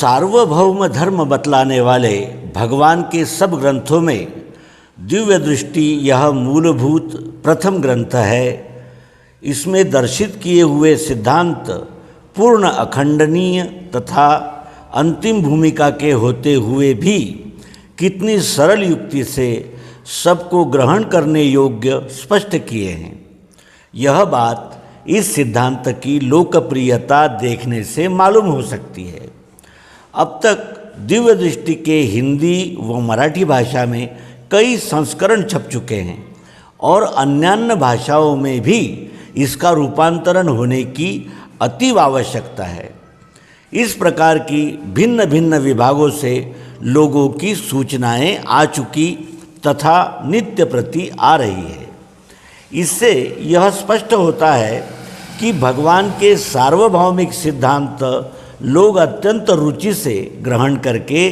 सार्वभौम धर्म बतलाने वाले भगवान के सब ग्रंथों में दिव्य दृष्टि यह मूलभूत प्रथम ग्रंथ है। इसमें दर्शित किए हुए सिद्धांत पूर्ण अखंडनीय तथा अंतिम भूमिका के होते हुए भी कितनी सरल युक्ति से सबको ग्रहण करने योग्य स्पष्ट किए हैं। यह बात इस सिद्धांत की लोकप्रियता देखने से मालूम हो सकती है। अब तक दिव्य दृष्टि के हिंदी व मराठी भाषा में कई संस्करण छप चुके हैं और अन्यान्य भाषाओं में भी इसका रूपांतरण होने की अतीव आवश्यकता है। इस प्रकार की भिन्न भिन्न विभागों से लोगों की सूचनाएं आ चुकी तथा नित्य प्रति आ रही है। इससे यह स्पष्ट होता है कि भगवान के सार्वभौमिक सिद्धांत लोग अत्यंत रुचि से ग्रहण करके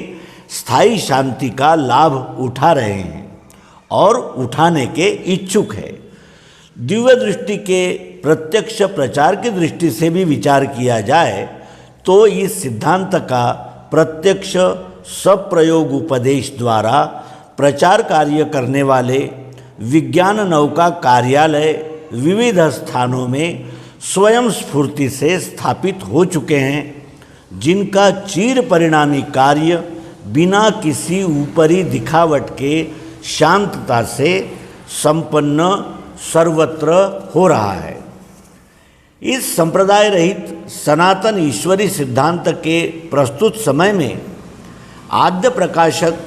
स्थायी शांति का लाभ उठा रहे हैं और उठाने के इच्छुक है। दिव्य दृष्टि के प्रत्यक्ष प्रचार की दृष्टि से भी विचार किया जाए तो इस सिद्धांत का प्रत्यक्ष सप्रयोग उपदेश द्वारा प्रचार कार्य करने वाले विज्ञान नौका कार्यालय विविध स्थानों में स्वयं स्फूर्ति से स्थापित हो चुके हैं, जिनका चिर परिणामी कार्य बिना किसी ऊपरी दिखावट के शांतता से संपन्न सर्वत्र हो रहा है। इस संप्रदाय रहित सनातन ईश्वरी सिद्धांत के प्रस्तुत समय में आद्य प्रकाशक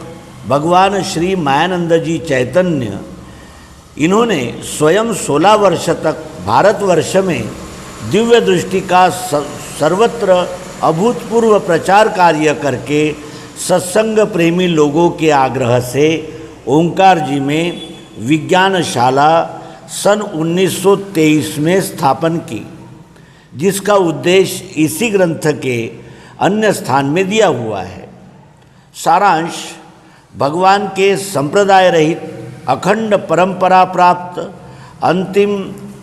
भगवान श्री मायानंद जी चैतन्य, इन्होंने स्वयं 16 वर्ष तक भारतवर्ष में दिव्य दृष्टि का सर्वत्र अभूतपूर्व प्रचार कार्य करके सत्संग प्रेमी लोगों के आग्रह से ओंकार जी में विज्ञानशाला सन 1923 में स्थापन की, जिसका उद्देश्य इसी ग्रंथ के अन्य स्थान में दिया हुआ है। सारांश: भगवान के संप्रदाय रहित अखंड परंपरा प्राप्त अंतिम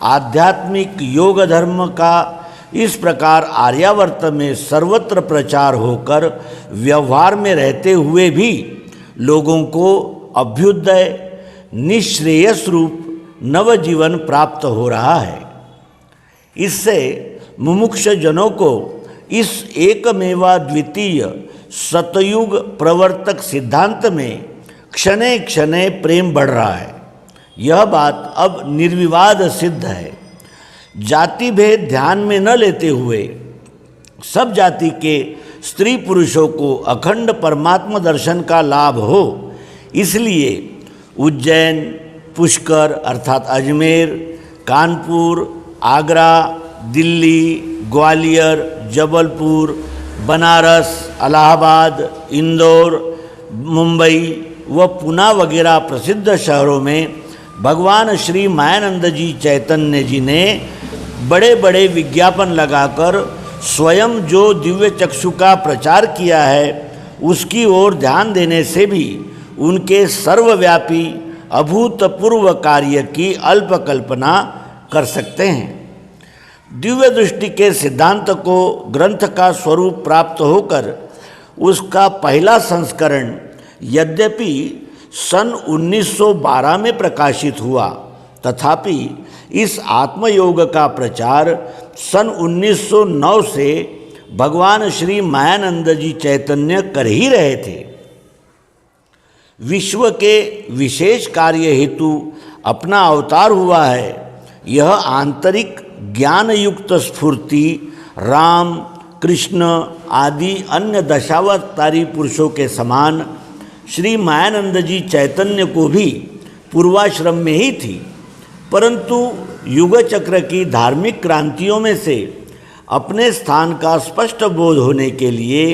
आध्यात्मिक योग धर्म का इस प्रकार आर्यावर्त में सर्वत्र प्रचार होकर व्यवहार में रहते हुए भी लोगों को अभ्युदय निःश्रेयस रूप नवजीवन प्राप्त हो रहा है। इससे मुमुक्ष जनों को इस एकमेवा द्वितीय सतयुग प्रवर्तक सिद्धांत में क्षणे क्षणे प्रेम बढ़ रहा है। यह बात अब निर्विवाद सिद्ध है। जाति भेद ध्यान में न लेते हुए सब जाति के स्त्री पुरुषों को अखंड परमात्मा दर्शन का लाभ हो, इसलिए उज्जैन, पुष्कर अर्थात अजमेर, कानपुर, आगरा, दिल्ली, ग्वालियर, जबलपुर, बनारस, इलाहाबाद, इंदौर, मुंबई व पुणे वगैरह प्रसिद्ध शहरों में भगवान श्री मायानंद जी चैतन्य जी ने बड़े बड़े विज्ञापन लगाकर स्वयं जो दिव्य चक्षु का प्रचार किया है उसकी ओर ध्यान देने से भी उनके सर्वव्यापी अभूतपूर्व कार्य की अल्प कल्पना कर सकते हैं। दिव्य दृष्टि के सिद्धांत को ग्रंथ का स्वरूप प्राप्त होकर उसका पहला संस्करण यद्यपि सन 1912 में प्रकाशित हुआ, तथापि इस आत्मयोग का प्रचार सन 1909 से भगवान श्री मायानंद जी चैतन्य कर ही रहे थे। विश्व के विशेष कार्य हेतु अपना अवतार हुआ है। यह आंतरिक ज्ञान युक्त स्फूर्ति राम, कृष्ण आदि अन्य दशावतारी पुरुषों के समान श्री मायानंद जी चैतन्य को भी पूर्वाश्रम में ही थी, परंतु युग चक्र की धार्मिक क्रांतियों में से अपने स्थान का स्पष्ट बोध होने के लिए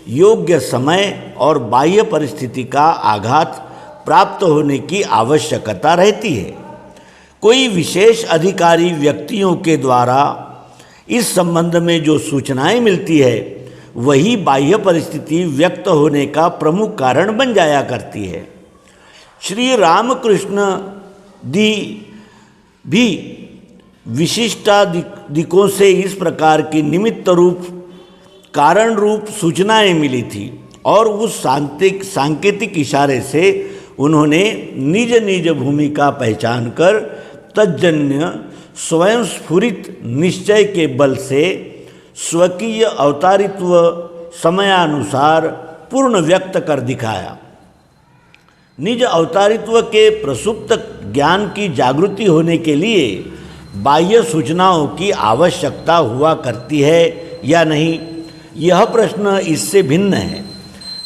योग्य समय और बाह्य परिस्थिति का आघात प्राप्त होने की आवश्यकता रहती है। कोई विशेष अधिकारी व्यक्तियों के द्वारा इस संबंध में जो सूचनाएं मिलती है वही बाह्य परिस्थिति व्यक्त होने का प्रमुख कारण बन जाया करती है। श्री रामकृष्ण दी भी विशिष्टादिकों से इस प्रकार की निमित्त रूप कारण रूप सूचनाएं मिली थी और उस सांकेतिक इशारे से उन्होंने निज निज भूमिका पहचान कर तज्जन्य स्वयं स्फुरित निश्चय के बल से स्वकीय अवतारित्व समयानुसार पूर्ण व्यक्त कर दिखाया। निज अवतारित्व के प्रसुप्त ज्ञान की जागृति होने के लिए बाह्य सूचनाओं की आवश्यकता हुआ करती है या नहीं, यह प्रश्न इससे भिन्न है।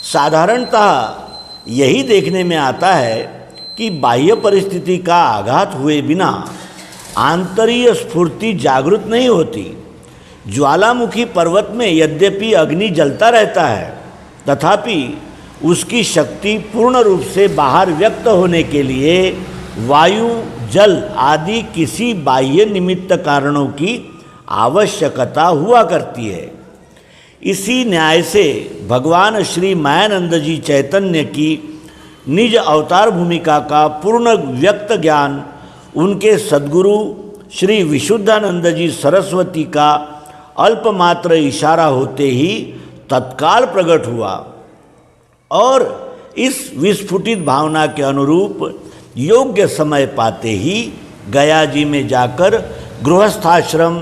साधारणतः यही देखने में आता है कि बाह्य परिस्थिति का आघात हुए बिना आंतरीय स्फूर्ति जागृत नहीं होती। ज्वालामुखी पर्वत में यद्यपि अग्नि जलता रहता है, तथापि उसकी शक्ति पूर्ण रूप से बाहर व्यक्त होने के लिए वायु, जल आदि किसी बाह्य निमित्त कारणों की आवश्यकता हुआ करती है। इसी न्याय से भगवान श्री मायानंद जी चैतन्य की निज अवतार भूमिका का पूर्ण व्यक्त ज्ञान उनके सद्गुरु श्री विशुद्धानंद जी सरस्वती का अल्पमात्र इशारा होते ही तत्काल प्रकट हुआ और इस विस्फुटित भावना के अनुरूप योग्य समय पाते ही गया जी में जाकर गृहस्थाश्रम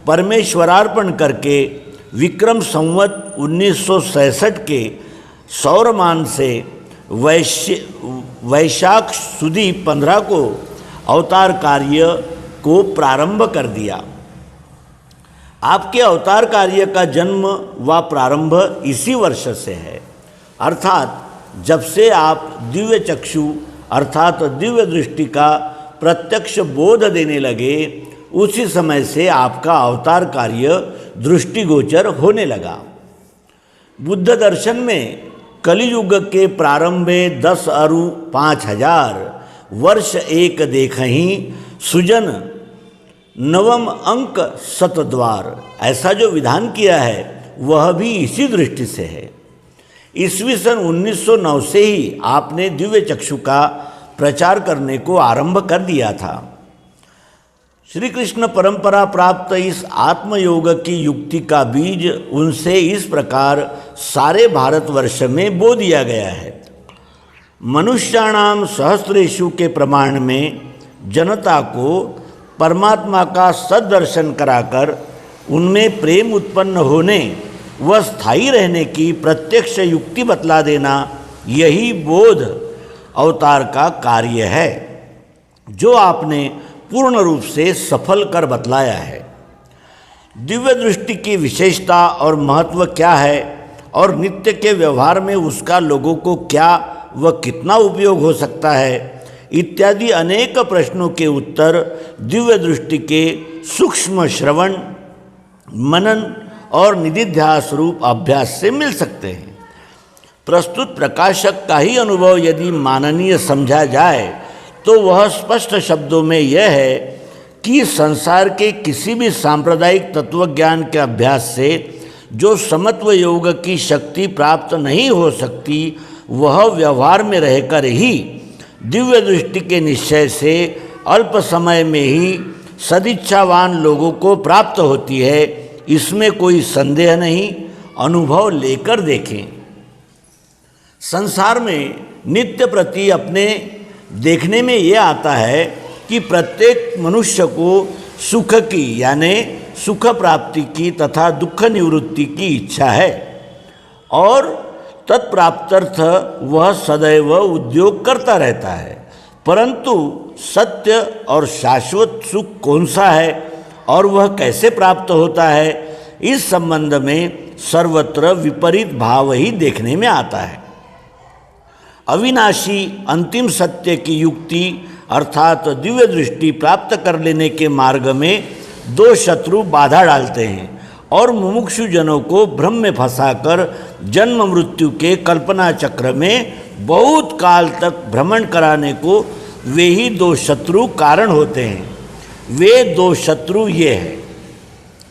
परमेश्वरार्पण करके विक्रम संवत 1966 के सौरमान से वैशाख सुदी 15 को अवतार कार्य को प्रारंभ कर दिया। आपके अवतार कार्य का जन्म व प्रारंभ इसी वर्ष से है, अर्थात जब से आप दिव्य चक्षु अर्थात दिव्य दृष्टि का प्रत्यक्ष बोध देने लगे, उसी समय से आपका अवतार कार्य दृष्टिगोचर होने लगा। बुद्ध दर्शन में कलियुग के प्रारंभे 10 अरु 5000 वर्ष एक देखहीं सुजन नवम अंक सतद्वार, ऐसा जो विधान किया है वह भी इसी दृष्टि से है। ईस्वी सन 1909 से ही आपने दिव्य चक्षु का प्रचार करने को आरंभ कर दिया था। श्री कृष्ण परंपरा प्राप्त इस आत्मयोग की युक्ति का बीज उनसे इस प्रकार सारे भारतवर्ष में बो दिया गया है। मनुष्याणाम सहस्रेषु के प्रमाण में जनता को परमात्मा का सदर्शन कराकर उनमें प्रेम उत्पन्न होने व स्थायी रहने की प्रत्यक्ष युक्ति बतला देना, यही बोध अवतार का कार्य है जो आपने पूर्ण रूप से सफल कर बतलाया है। दिव्य दृष्टि की विशेषता और महत्व क्या है और नित्य के व्यवहार में उसका लोगों को क्या व कितना उपयोग हो सकता है, इत्यादि अनेक प्रश्नों के उत्तर दिव्य दृष्टि के सूक्ष्म श्रवण, मनन और निधिध्यास रूप अभ्यास से मिल सकते हैं। प्रस्तुत प्रकाशक का ही अनुभव यदि माननीय समझा जाए तो वह स्पष्ट शब्दों में यह है कि संसार के किसी भी सांप्रदायिक तत्वज्ञान के अभ्यास से जो समत्व योग की शक्ति प्राप्त नहीं हो सकती, वह व्यवहार में रहकर ही दिव्य दृष्टि के निश्चय से अल्प समय में ही सदिच्छावान लोगों को प्राप्त होती है। इसमें कोई संदेह नहीं, अनुभव लेकर देखें। संसार में नित्य प्रति अपने देखने में ये आता है कि प्रत्येक मनुष्य को सुख की यानी सुख प्राप्ति की तथा दुख निवृत्ति की इच्छा है और तत्प्राप्त्यर्थ वह सदैव उद्योग करता रहता है। परंतु सत्य और शाश्वत सुख कौन सा है और वह कैसे प्राप्त होता है, इस संबंध में सर्वत्र विपरीत भाव ही देखने में आता है। अविनाशी अंतिम सत्य की युक्ति अर्थात दिव्य दृष्टि प्राप्त कर लेने के मार्ग में दो शत्रु बाधा डालते हैं और मुमुक्षु जनों को भ्रम में फंसाकर जन्म मृत्यु के कल्पना चक्र में बहुत काल तक भ्रमण कराने को वे ही दो शत्रु कारण होते हैं। वे दो शत्रु ये हैं,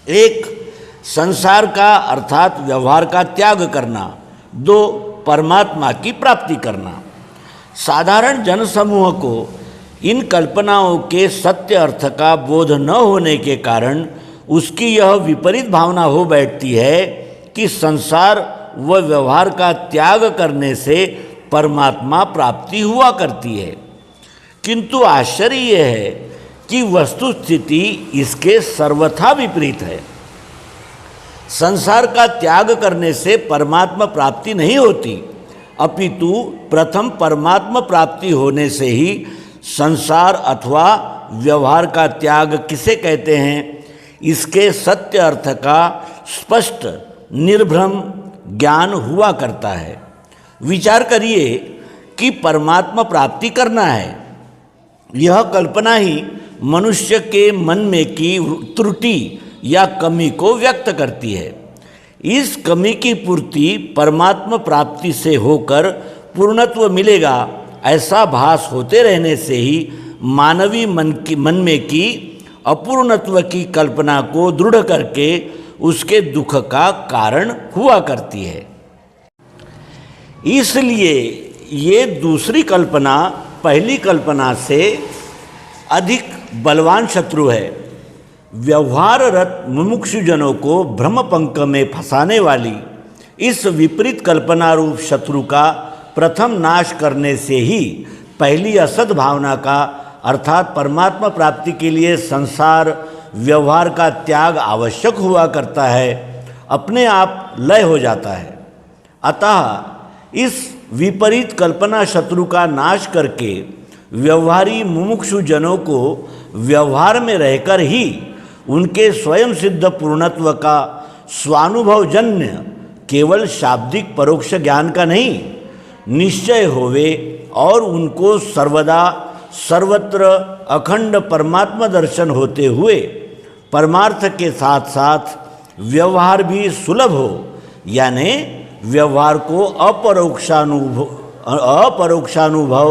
एक संसार का अर्थात व्यवहार का त्याग करना, दो परमात्मा की प्राप्ति करना। साधारण जनसमूह को इन कल्पनाओं के सत्य अर्थ का बोध न होने के कारण उसकी यह विपरीत भावना हो बैठती है कि संसार व व्यवहार का त्याग करने से परमात्मा प्राप्ति हुआ करती है, किंतु आश्चर्य यह है कि वस्तु स्थिति इसके सर्वथा विपरीत है। संसार का त्याग करने से परमात्मा प्राप्ति नहीं होती, अपितु प्रथम परमात्मा प्राप्ति होने से ही संसार अथवा व्यवहार का त्याग किसे कहते हैं, इसके सत्य अर्थ का स्पष्ट निर्भ्रम ज्ञान हुआ करता है। विचार करिए कि परमात्मा प्राप्ति करना है, यह कल्पना ही मनुष्य के मन में की त्रुटि या कमी को व्यक्त करती है। इस कमी की पूर्ति परमात्मा प्राप्ति से होकर पूर्णत्व मिलेगा, ऐसा भास होते रहने से ही मानवीय मन में की अपूर्णत्व की कल्पना को दृढ़ करके उसके दुख का कारण हुआ करती है। इसलिए ये दूसरी कल्पना पहली कल्पना से अधिक बलवान शत्रु है। व्यवहाररत मुमुक्षुजनों को भ्रमपंक में फंसाने वाली इस विपरीत कल्पना रूप शत्रु का प्रथम नाश करने से ही पहली असद भावना का अर्थात परमात्मा प्राप्ति के लिए संसार व्यवहार का त्याग आवश्यक हुआ करता है, अपने आप लय हो जाता है। अतः इस विपरीत कल्पना शत्रु का नाश करके व्यवहारी मुमुक्षु जनों को व्यवहार में रहकर ही उनके स्वयं सिद्ध पूर्णत्व का स्वानुभवजन्य केवल शाब्दिक परोक्ष ज्ञान का नहीं निश्चय होवे और उनको सर्वदा सर्वत्र अखंड परमात्मा दर्शन होते हुए परमार्थ के साथ साथ व्यवहार भी सुलभ हो, यानी व्यवहार को अपरोक्षानुभव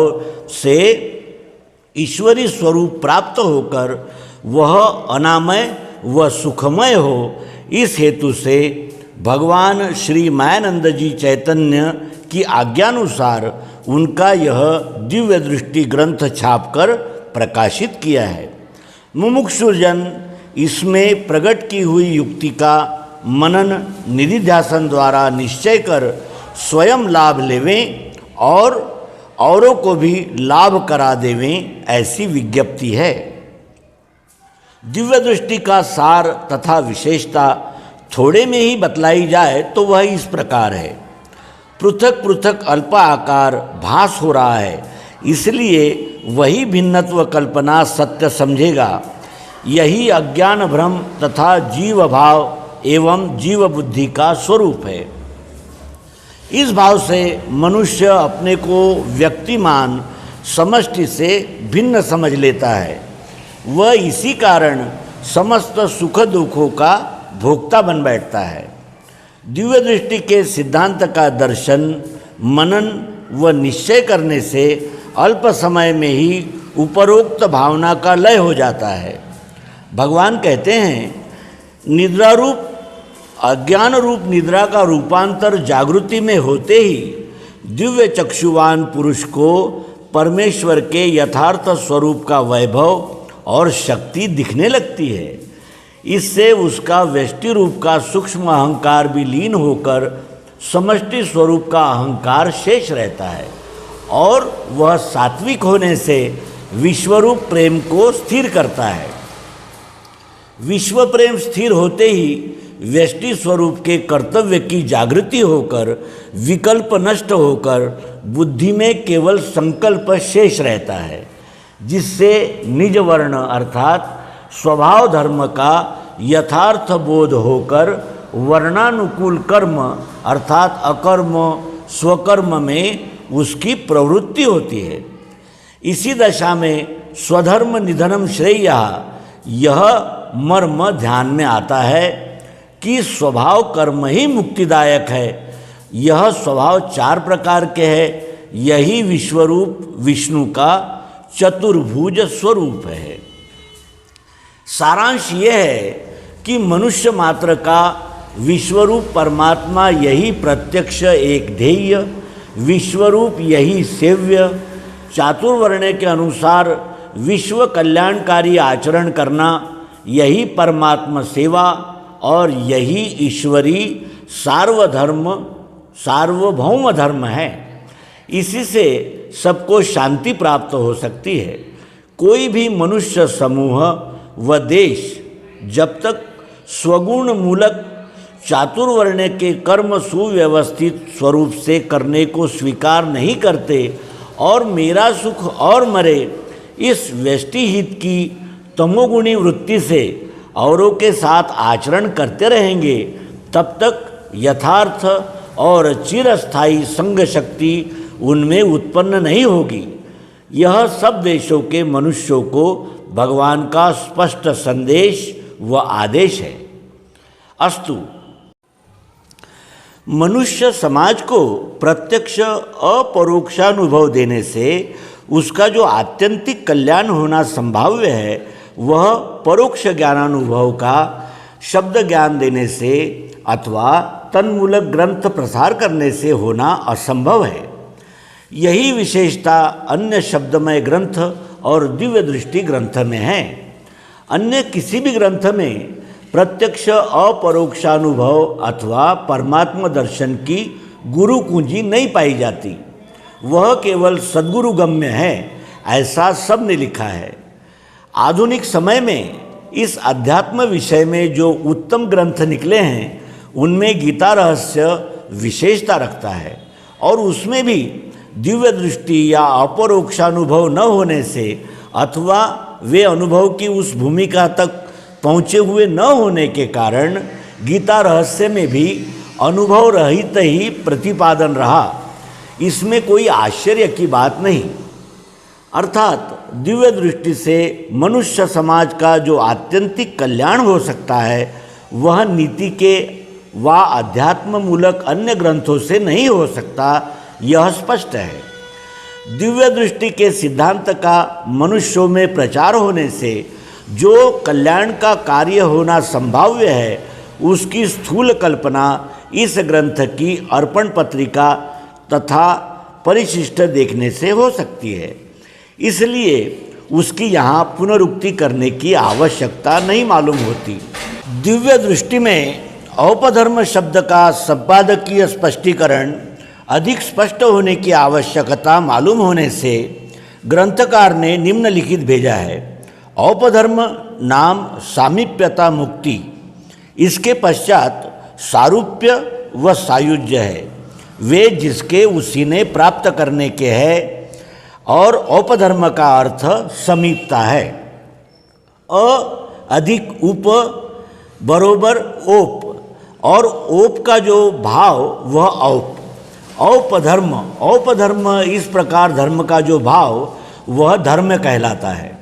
से ईश्वरी स्वरूप प्राप्त होकर वह अनामय व सुखमय हो। इस हेतु से भगवान श्री मायानंद जी चैतन्य की आज्ञानुसार उनका यह दिव्य दृष्टि ग्रंथ छापकर प्रकाशित किया है। मुमुक्षुजन इसमें प्रकट की हुई युक्ति का मनन निधिध्यासन द्वारा निश्चय कर स्वयं लाभ लेवें और औरों को भी लाभ करा देवें, ऐसी विज्ञप्ति है। दिव्य दृष्टि का सार तथा विशेषता थोड़े में ही बतलाई जाए तो वह इस प्रकार है। पृथक पृथक अल्प आकार भास हो रहा है, इसलिए वही भिन्नत्व कल्पना सत्य समझेगा। यही अज्ञान भ्रम तथा जीव भाव एवं जीव बुद्धि का स्वरूप है। इस भाव से मनुष्य अपने को व्यक्तिमान समष्टि से भिन्न समझ लेता है। वह इसी कारण समस्त सुख दुखों का भोक्ता बन बैठता है। दिव्य दृष्टि के सिद्धांत का दर्शन मनन व निश्चय करने से अल्प समय में ही उपरोक्त भावना का लय हो जाता है। भगवान कहते हैं, निद्रा रूप अज्ञान रूप निद्रा का रूपांतर जागृति में होते ही दिव्य चक्षुवान पुरुष को परमेश्वर के यथार्थ स्वरूप का वैभव और शक्ति दिखने लगती है। इससे उसका व्यष्टि रूप का सूक्ष्म अहंकार भी लीन होकर समष्टि स्वरूप का अहंकार शेष रहता है और वह सात्विक होने से विश्वरूप प्रेम को स्थिर करता है। विश्व प्रेम स्थिर होते ही व्यष्टि स्वरूप के कर्तव्य की जागृति होकर विकल्प नष्ट होकर बुद्धि में केवल संकल्प शेष रहता है, जिससे निज वर्ण अर्थात स्वभाव धर्म का यथार्थ बोध होकर वर्णानुकूल कर्म अर्थात अकर्म स्वकर्म में उसकी प्रवृत्ति होती है। इसी दशा में स्वधर्म निधनम श्रेय यह मर्म ध्यान में आता है कि स्वभाव कर्म ही मुक्तिदायक है। यह स्वभाव 4 प्रकार के हैं। यही विश्वरूप विष्णु का चतुर्भुज स्वरूप है। सारांश यह है कि मनुष्य मात्र का विश्वरूप परमात्मा यही प्रत्यक्ष एक ध्येय, विश्वरूप यही सेव्य, चातुर्वर्ण के अनुसार विश्व कल्याणकारी आचरण करना यही परमात्मा सेवा और यही ईश्वरी सार्वभौम धर्म है। इसी से सबको शांति प्राप्त हो सकती है। कोई भी मनुष्य समूह व देश जब तक स्वगुण मूलक चातुर्वर्ण के कर्म सुव्यवस्थित स्वरूप से करने को स्वीकार नहीं करते और मेरा सुख और मरे इस व्यष्टि हित की तमोगुणी वृत्ति से औरों के साथ आचरण करते रहेंगे, तब तक यथार्थ और चिरस्थायी संग शक्ति उनमें उत्पन्न नहीं होगी। यह सब देशों के मनुष्यों को भगवान का स्पष्ट संदेश व आदेश है। अस्तु, मनुष्य समाज को प्रत्यक्ष अपरोक्षानुभव देने से उसका जो आत्यंतिक कल्याण होना संभाव्य है, वह परोक्ष ज्ञानानुभव का शब्द ज्ञान देने से अथवा तन्मूलक ग्रंथ प्रसार करने से होना असंभव है। यही विशेषता अन्य शब्दमय ग्रंथ और दिव्य दृष्टि ग्रंथ में है। अन्य किसी भी ग्रंथ में प्रत्यक्ष अपरोक्षानुभव अथवा परमात्मा दर्शन की गुरु कुंजी नहीं पाई जाती। वह केवल सद्गुरु गम्य है, ऐसा सब ने लिखा है। आधुनिक समय में इस अध्यात्म विषय में जो उत्तम ग्रंथ निकले हैं, उनमें गीता रहस्य विशेषता रखता है और उसमें भी दिव्य दृष्टि या अपरोक्षानुभव न होने से अथवा वे अनुभव की उस भूमिका तक पहुँचे हुए न होने के कारण गीता रहस्य में भी अनुभव रहित ही प्रतिपादन रहा। इसमें कोई आश्चर्य की बात नहीं। अर्थात दिव्य दृष्टि से मनुष्य समाज का जो आत्यंतिक कल्याण हो सकता है, वह नीति के व अध्यात्म मूलक अन्य ग्रंथों से नहीं हो सकता, यह स्पष्ट है। दिव्य दृष्टि के सिद्धांत का मनुष्यों में प्रचार होने से जो कल्याण का कार्य होना संभाव्य है, उसकी स्थूल कल्पना इस ग्रंथ की अर्पण पत्रिका तथा परिशिष्ट देखने से हो सकती है। इसलिए उसकी यहाँ पुनरुक्ति करने की आवश्यकता नहीं मालूम होती। दिव्य दृष्टि में औपधर्म शब्द का संपादकीय स्पष्टीकरण अधिक स्पष्ट होने की आवश्यकता मालूम होने से ग्रंथकार ने निम्नलिखित भेजा है। औपधर्म नाम सामीप्यता मुक्ति, इसके पश्चात सारूप्य व सायुज्य है, वे जिसके उसी ने प्राप्त करने के है, और औपधर्म का अर्थ समीपता है। अ अधिक उप बरोबर ओप, और ओप का जो भाव वह औप। औपधर्म इस प्रकार धर्म का जो भाव वह धर्म कहलाता है,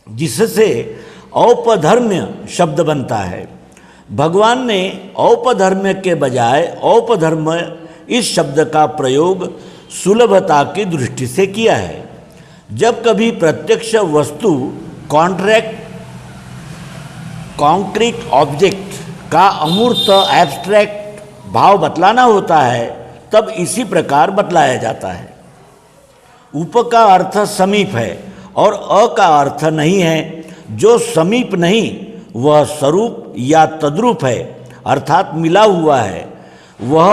जिससे औपधर्म्य शब्द बनता है। भगवान ने औपधर्म्य के बजाय औपधर्म इस शब्द का प्रयोग सुलभता की दृष्टि से किया है। जब कभी प्रत्यक्ष वस्तु कॉन्क्रीट ऑब्जेक्ट का अमूर्त एब्स्ट्रैक्ट भाव बतलाना होता है, तब इसी प्रकार बतलाया जाता है। उप का अर्थ समीप है और अ का अर्थ नहीं है। जो समीप नहीं वह स्वरूप या तद्रूप है, अर्थात मिला हुआ है। वह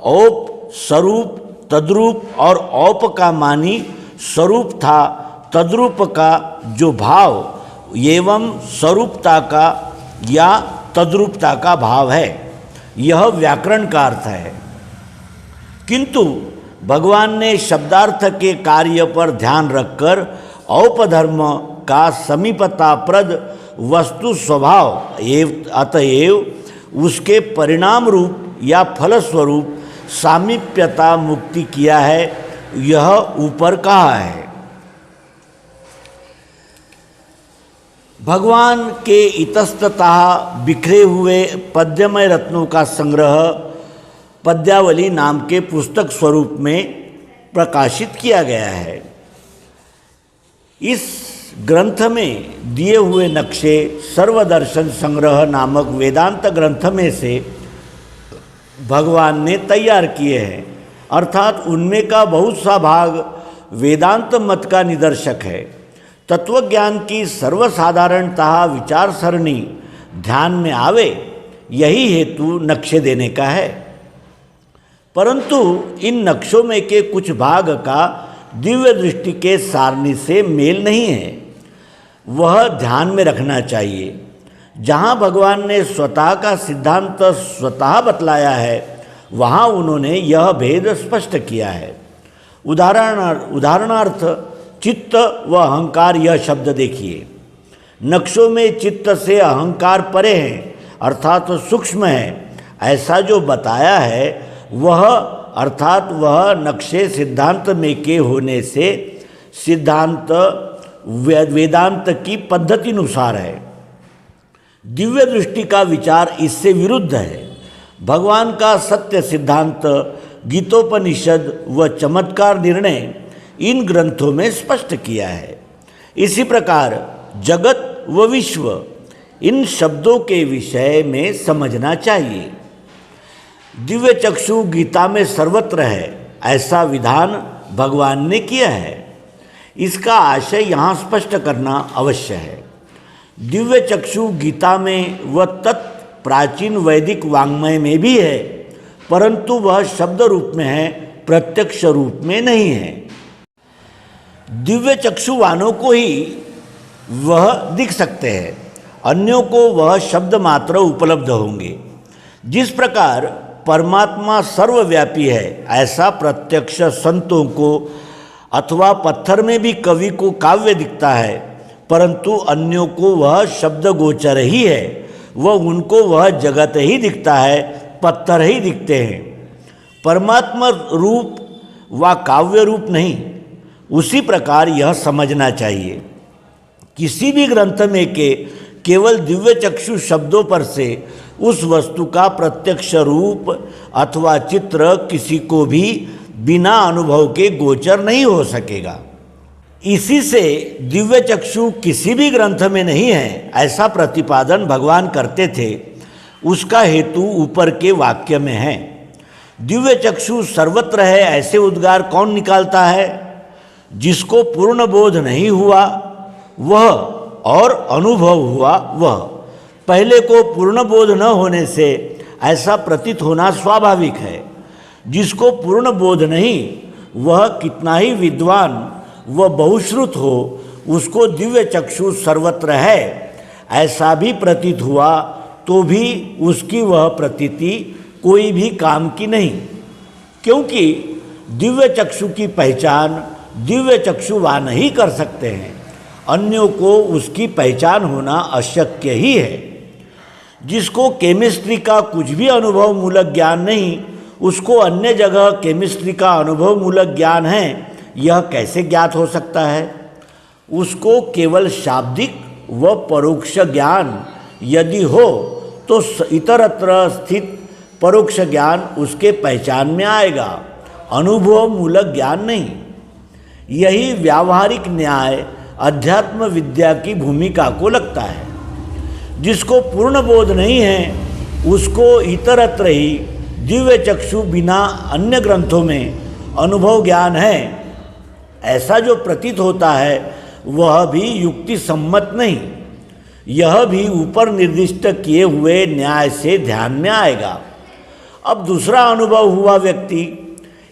औप, स्वरूप, तद्रूप और औप का मानी स्वरूप था। तद्रूप का जो भाव एवं स्वरूपता का या तद्रूपता का भाव है, यह व्याकरण का अर्थ है। किंतु भगवान ने शब्दार्थ के कार्य पर ध्यान रखकर औपधर्म का समीपताप्रद वस्तु स्वभाव अतएव उसके परिणाम रूप या फलस्वरूप सामीप्यता मुक्ति किया है, यह ऊपर कहा है। भगवान के इतस्ततः बिखरे हुए पद्यमय रत्नों का संग्रह पद्यावली नाम के पुस्तक स्वरूप में प्रकाशित किया गया है। इस ग्रंथ में दिए हुए नक्शे सर्वदर्शन संग्रह नामक वेदांत ग्रंथ में से भगवान ने तैयार किए हैं, अर्थात उनमें का बहुत सा भाग वेदांत मत का निदर्शक है। तत्वज्ञान की सर्वसाधारणतः विचार सरणी ध्यान में आवे, यही हेतु नक्शे देने का है। परंतु इन नक्शों में के कुछ भाग का दिव्य दृष्टि के सारणी से मेल नहीं है, वह ध्यान में रखना चाहिए। जहाँ भगवान ने स्वतः का सिद्धांत स्वतः बतलाया है, वहाँ उन्होंने यह भेद स्पष्ट किया है। उदाहरणार्थ चित्त व अहंकार, यह शब्द देखिए। नक्शों में चित्त से अहंकार परे हैं, अर्थात सूक्ष्म है, ऐसा जो बताया है वह अर्थात वह नक्शे सिद्धांत में के होने से सिद्धांत वेदांत की पद्धति अनुसार है। दिव्य दृष्टि का विचार इससे विरुद्ध है। भगवान का सत्य सिद्धांत, गीतोपनिषद व चमत्कार निर्णय इन ग्रंथों में स्पष्ट किया है। इसी प्रकार जगत व विश्व, इन शब्दों के विषय में समझना चाहिए। दिव्य चक्षु गीता में सर्वत्र है, ऐसा विधान भगवान ने किया है। इसका आशय यहाँ स्पष्ट करना अवश्य है। दिव्य चक्षु गीता में व प्राचीन वैदिक वाङ्मय में भी है, परंतु वह शब्द रूप में है, प्रत्यक्ष रूप में नहीं है। दिव्य चक्षुवानों को ही वह दिख सकते हैं, अन्यों को वह शब्द मात्र उपलब्ध होंगे। जिस प्रकार परमात्मा सर्वव्यापी है, ऐसा प्रत्यक्ष संतों को अथवा पत्थर में भी कवि को काव्य दिखता है, परंतु अन्यों को वह शब्द गोचर ही है, वह उनको वह जगत ही दिखता है, पत्थर ही दिखते हैं। परमात्मा रूप व काव्य रूप नहीं। उसी प्रकार यह समझना चाहिए, किसी भी ग्रंथ में के केवल दिव्य चक्षु शब्दों पर से उस वस्तु का प्रत्यक्ष रूप अथवा चित्र किसी को भी बिना अनुभव के गोचर नहीं हो सकेगा। इसी से दिव्य चक्षु किसी भी ग्रंथ में नहीं है, ऐसा प्रतिपादन भगवान करते थे। उसका हेतु ऊपर के वाक्य में है। दिव्य चक्षु सर्वत्र है, ऐसे उद्गार कौन निकालता है? जिसको पूर्ण बोध नहीं हुआ वह और अनुभव हुआ वह। पहले को पूर्ण बोध न होने से ऐसा प्रतीत होना स्वाभाविक है। जिसको पूर्ण बोध नहीं, वह कितना ही विद्वान व बहुश्रुत हो, उसको दिव्य चक्षु सर्वत्र है ऐसा भी प्रतीत हुआ तो भी उसकी वह प्रतीति कोई भी काम की नहीं, क्योंकि दिव्य चक्षु की पहचान दिव्य चक्षुवान ही कर सकते हैं। अन्यों को उसकी पहचान होना अशक्य ही है। जिसको केमिस्ट्री का कुछ भी अनुभव मूलक ज्ञान नहीं, उसको अन्य जगह केमिस्ट्री का अनुभव मूलक ज्ञान है, यह कैसे ज्ञात हो सकता है? उसको केवल शाब्दिक व परोक्ष ज्ञान यदि हो तो इतरत्र स्थित परोक्ष ज्ञान उसके पहचान में आएगा, अनुभव मूलक ज्ञान नहीं। यही व्यावहारिक न्याय अध्यात्म विद्या की भूमिका को लगता है। जिसको पूर्ण बोध नहीं है, उसको इतरत्र ही दिव्य चक्षु बिना अन्य ग्रंथों में अनुभव ज्ञान है, ऐसा जो प्रतीत होता है वह भी युक्ति सम्मत नहीं। यह भी ऊपर निर्दिष्ट किए हुए न्याय से ध्यान में आएगा। अब दूसरा अनुभव हुआ व्यक्ति,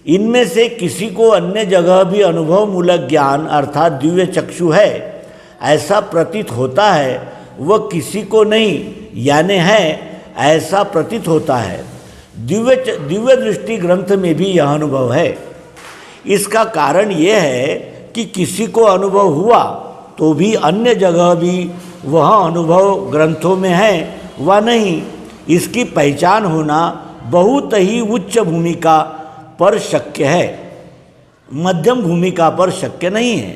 इनमें से किसी को अन्य जगह भी अनुभव मूलक ज्ञान अर्थात दिव्य चक्षु है ऐसा प्रतीत होता है, वह किसी को नहीं यानी है ऐसा प्रतीत होता है। दिव्य दृष्टि ग्रंथ में भी यह अनुभव है। इसका कारण यह है कि किसी को अनुभव हुआ तो भी अन्य जगह भी वह अनुभव ग्रंथों में है व नहीं, इसकी पहचान होना बहुत ही उच्च भूमिका पर शक्य है, मध्यम भूमिका पर शक्य नहीं है।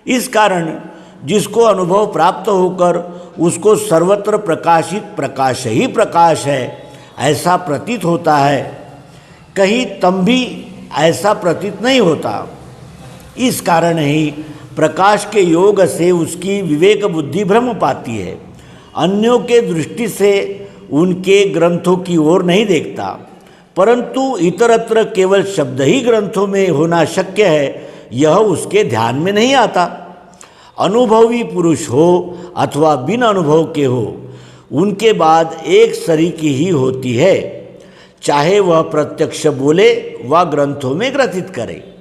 इस कारण जिसको अनुभव प्राप्त होकर उसको सर्वत्र प्रकाशित प्रकाश ही प्रकाश है ऐसा प्रतीत होता है, कहीं तम भी ऐसा प्रतीत नहीं होता। इस कारण ही प्रकाश के योग से उसकी विवेक बुद्धि भ्रम पाती है, अन्यों के दृष्टि से उनके ग्रंथों की ओर नहीं देखता, परंतु इतरत्र केवल शब्द ही ग्रंथों में होना शक्य है, यह उसके ध्यान में नहीं आता। अनुभवी पुरुष हो अथवा बिन अनुभव के हो, उनके बाद एक सरीकी ही होती है, चाहे वह प्रत्यक्ष बोले व ग्रंथों में ग्रथित करे।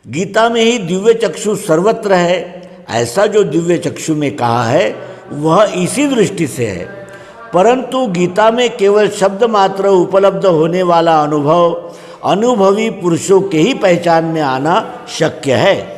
गीता में ही दिव्य चक्षु सर्वत्र है, ऐसा जो दिव्य चक्षु में कहा है वह इसी दृष्टि से है। परंतु गीता में केवल शब्द मात्र उपलब्ध होने वाला अनुभव अनुभवी पुरुषों के ही पहचान में आना शक्य है।